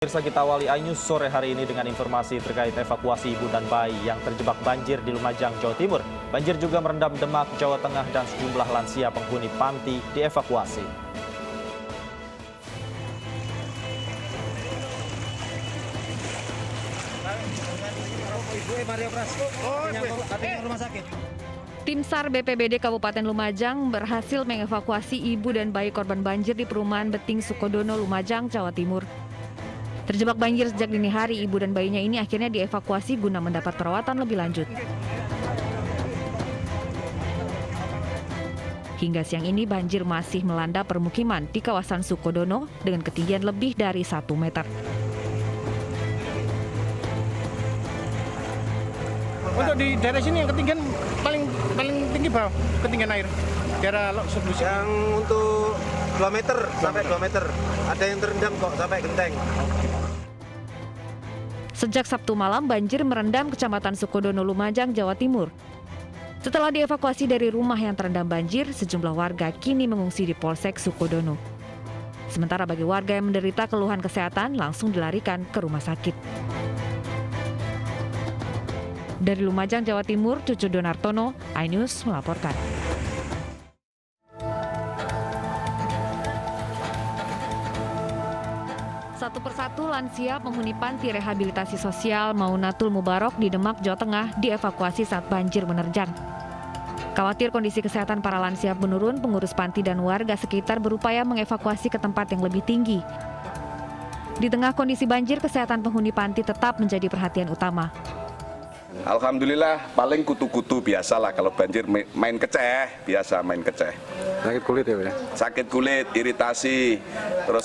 Pemirsa, kita awali iNews sore hari ini dengan informasi terkait evakuasi ibu dan bayi yang terjebak banjir di Lumajang, Jawa Timur. Banjir juga merendam Demak, Jawa Tengah dan sejumlah lansia penghuni panti dievakuasi. Tim SAR BPBD Kabupaten Lumajang berhasil mengevakuasi ibu dan bayi korban banjir di perumahan Beting Sukodono, Lumajang, Jawa Timur. Terjebak banjir sejak dini hari, ibu dan bayinya ini akhirnya dievakuasi guna mendapat perawatan lebih lanjut. Hingga siang ini banjir masih melanda permukiman di kawasan Sukodono dengan ketinggian lebih dari 1 meter. Untuk di daerah sini yang ketinggian paling tinggi berapa ketinggian air? Daerah Lok Sebelus. Yang untuk 2 meter sampai 2 meter. Ada yang terendam kok sampai genteng. Sejak Sabtu malam, banjir merendam Kecamatan Sukodono, Lumajang, Jawa Timur. Setelah dievakuasi dari rumah yang terendam banjir, sejumlah warga kini mengungsi di Polsek Sukodono. Sementara bagi warga yang menderita keluhan kesehatan langsung dilarikan ke rumah sakit. Dari Lumajang, Jawa Timur, Cucu Donartono, iNews melaporkan. Satu persatu lansia penghuni panti rehabilitasi sosial Maunatul Mubarok di Demak, Jawa Tengah dievakuasi saat banjir menerjang. Khawatir kondisi kesehatan para lansia menurun, pengurus panti dan warga sekitar berupaya mengevakuasi ke tempat yang lebih tinggi. Di tengah kondisi banjir, kesehatan penghuni panti tetap menjadi perhatian utama. Alhamdulillah paling kutu-kutu biasa lah kalau banjir main keceh, biasa main keceh. Sakit kulit ya, ya? Sakit kulit, iritasi, terus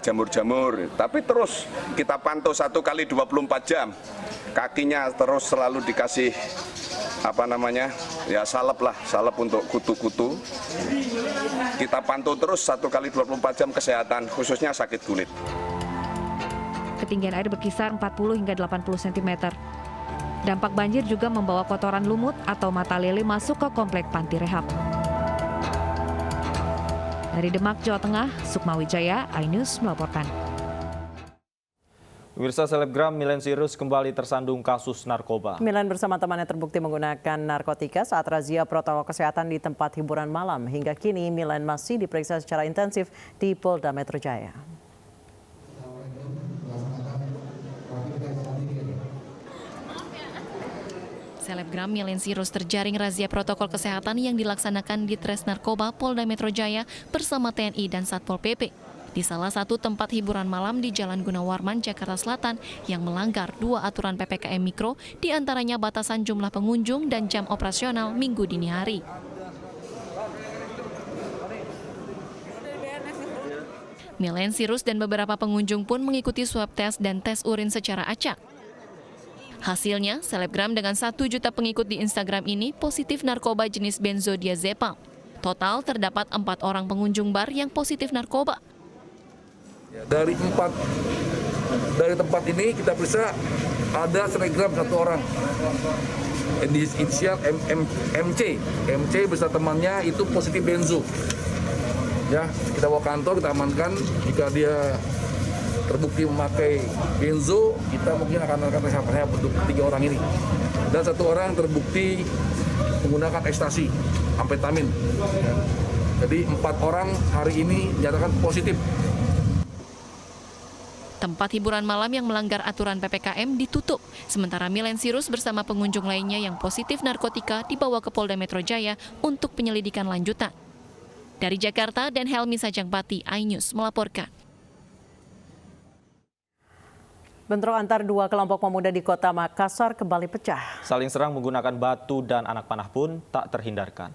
jamur-jamur. Tapi terus kita pantau 1 kali 24 jam. Kakinya terus selalu dikasih salep untuk kutu-kutu. Kita pantau terus 1 kali 24 jam kesehatan, khususnya sakit kulit. Ketinggian air berkisar 40 hingga 80 cm. Dampak banjir juga membawa kotoran lumut atau mata lele masuk ke komplek panti rehab. Dari Demak, Jawa Tengah, Sukma Wijaya, iNews melaporkan. Pemirsa, selebgram Millen Cyrus kembali tersandung kasus narkoba. Millen bersama temannya terbukti menggunakan narkotika saat razia protokol kesehatan di tempat hiburan malam. Hingga kini Millen masih diperiksa secara intensif di Polda Metro Jaya. Selebgram Millen Cyrus terjaring razia protokol kesehatan yang dilaksanakan di Tres Narkoba Polda Metro Jaya bersama TNI dan Satpol PP di salah satu tempat hiburan malam di Jalan Gunawarman, Jakarta Selatan yang melanggar 2 aturan PPKM Mikro, diantaranya batasan jumlah pengunjung dan jam operasional Minggu dini hari. Millen Cyrus dan beberapa pengunjung pun mengikuti swab tes dan tes urin secara acak. Hasilnya, selebgram dengan 1 juta pengikut di Instagram ini positif narkoba jenis benzodiazepam. Total terdapat 4 orang pengunjung bar yang positif narkoba. Dari tempat ini kita periksa ada selebgram 1 orang. Inisial MC beserta temannya itu positif benzo. Ya, kita bawa kantor, kita amankan. Jika dia terbukti memakai benzo, kita mungkin akan rehab untuk 3 orang ini. Dan 1 orang terbukti menggunakan ekstasi, amfetamin. Jadi 4 orang hari ini dinyatakan positif. Tempat hiburan malam yang melanggar aturan PPKM ditutup, sementara Millen Cyrus bersama pengunjung lainnya yang positif narkotika dibawa ke Polda Metro Jaya untuk penyelidikan lanjutan. Dari Jakarta, dan Helmi Sajangbati, iNews melaporkan. Bentrok antar 2 kelompok pemuda di kota Makassar kembali pecah. Saling serang menggunakan batu dan anak panah pun tak terhindarkan.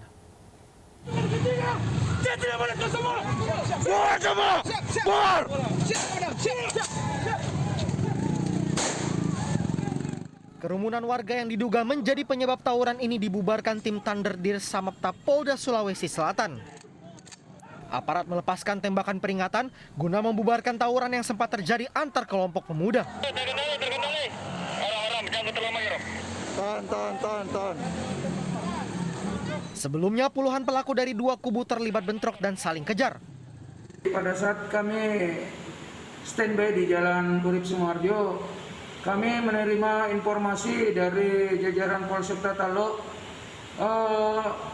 Kerumunan warga yang diduga menjadi penyebab tawuran ini dibubarkan tim Thunder Dir Samapta Polda Sulawesi Selatan. Aparat melepaskan tembakan peringatan guna membubarkan tawuran yang sempat terjadi antar kelompok pemuda. Sebelumnya puluhan pelaku dari 2 kubu terlibat bentrok dan saling kejar. Pada saat kami standby di Jalan Urip Sumoharjo. Kami menerima informasi dari jajaran Polsek Tatalo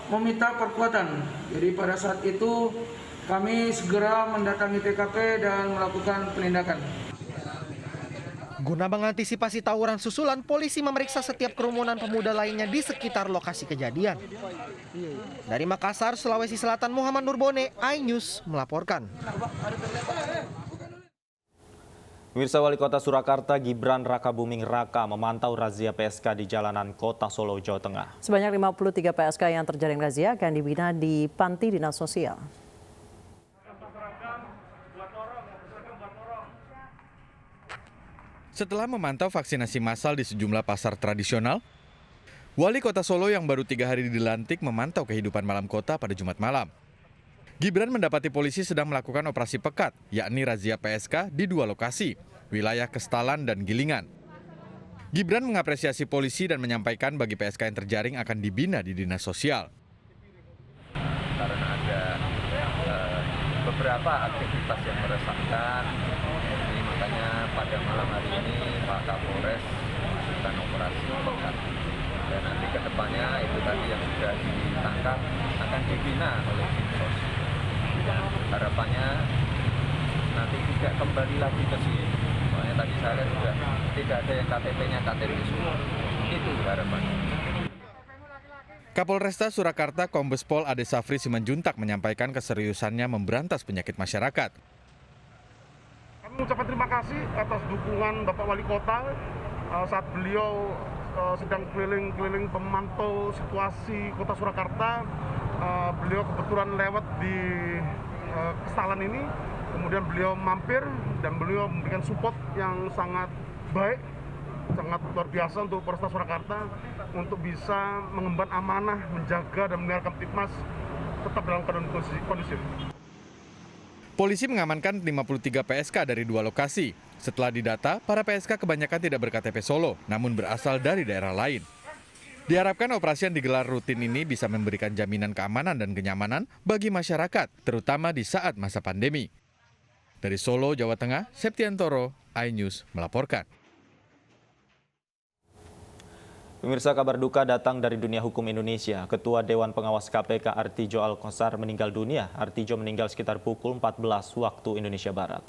meminta perkuatan. Jadi pada saat itu kami segera mendatangi TKP dan melakukan penindakan. Guna mengantisipasi tawuran susulan, polisi memeriksa setiap kerumunan pemuda lainnya di sekitar lokasi kejadian. Dari Makassar, Sulawesi Selatan, Muhammad Nurbone, iNews melaporkan. Pemirsa, Wali Kota Surakarta Gibran Rakabuming Raka memantau razia PSK di jalanan Kota Solo, Jawa Tengah. Sebanyak 53 PSK yang terjaring razia akan dibina di panti dinas sosial. Setelah memantau vaksinasi massal di sejumlah pasar tradisional, Wali Kota Solo yang baru 3 hari dilantik memantau kehidupan malam kota pada Jumat malam. Gibran mendapati polisi sedang melakukan operasi pekat, yakni razia PSK di 2 lokasi, wilayah Kestalan dan Gilingan. Gibran mengapresiasi polisi dan menyampaikan bagi PSK yang terjaring akan dibina di dinas sosial. Karena ada beberapa aktivitas yang meresahkan, jadi makanya pada malam hari ini Pak Kapolres melakukan operasi pekat. Dan nanti ke depannya itu tadi yang sudah ditangkap akan dibina oleh Dinsos. Dan harapannya nanti tidak kembali lagi ke sini. Soalnya tadi saya lihat juga tidak ada yang KTP-nya KTP semua. Itu harapannya. Kapolresta Surakarta Kombes Pol Ade Safri Simanjuntak menyampaikan keseriusannya memberantas penyakit masyarakat. Kami mengucapkan terima kasih atas dukungan Bapak Wali Kota saat beliau sedang keliling-keliling memantau situasi Kota Surakarta. Beliau kebetulan lewat di Kestalan ini, kemudian beliau mampir dan beliau memberikan support yang sangat baik, sangat luar biasa untuk Polresta Surakarta untuk bisa mengemban amanah, menjaga dan menyiarkan Tipmas tetap dalam keadaan kondusif. Polisi mengamankan 53 PSK dari 2 lokasi. Setelah didata, para PSK kebanyakan tidak berKTP Solo, namun berasal dari daerah lain. Diharapkan operasi yang digelar rutin ini bisa memberikan jaminan keamanan dan kenyamanan bagi masyarakat, terutama di saat masa pandemi. Dari Solo, Jawa Tengah, Septiantoro, iNews melaporkan. Pemirsa, kabar duka datang dari dunia hukum Indonesia. Ketua Dewan Pengawas KPK Artijo Alkosar meninggal dunia. Artijo meninggal sekitar pukul 14 waktu Indonesia Barat.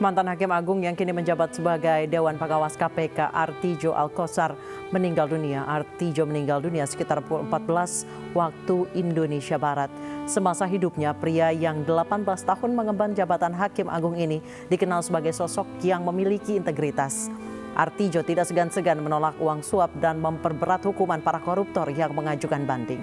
Mantan Hakim Agung yang kini menjabat sebagai Dewan Pengawas KPK Artijo Alkosar meninggal dunia. Artijo meninggal dunia sekitar pukul 14 waktu Indonesia Barat. Semasa hidupnya, pria yang 18 tahun mengemban jabatan Hakim Agung ini dikenal sebagai sosok yang memiliki integritas. Artijo tidak segan-segan menolak uang suap dan memperberat hukuman para koruptor yang mengajukan banding.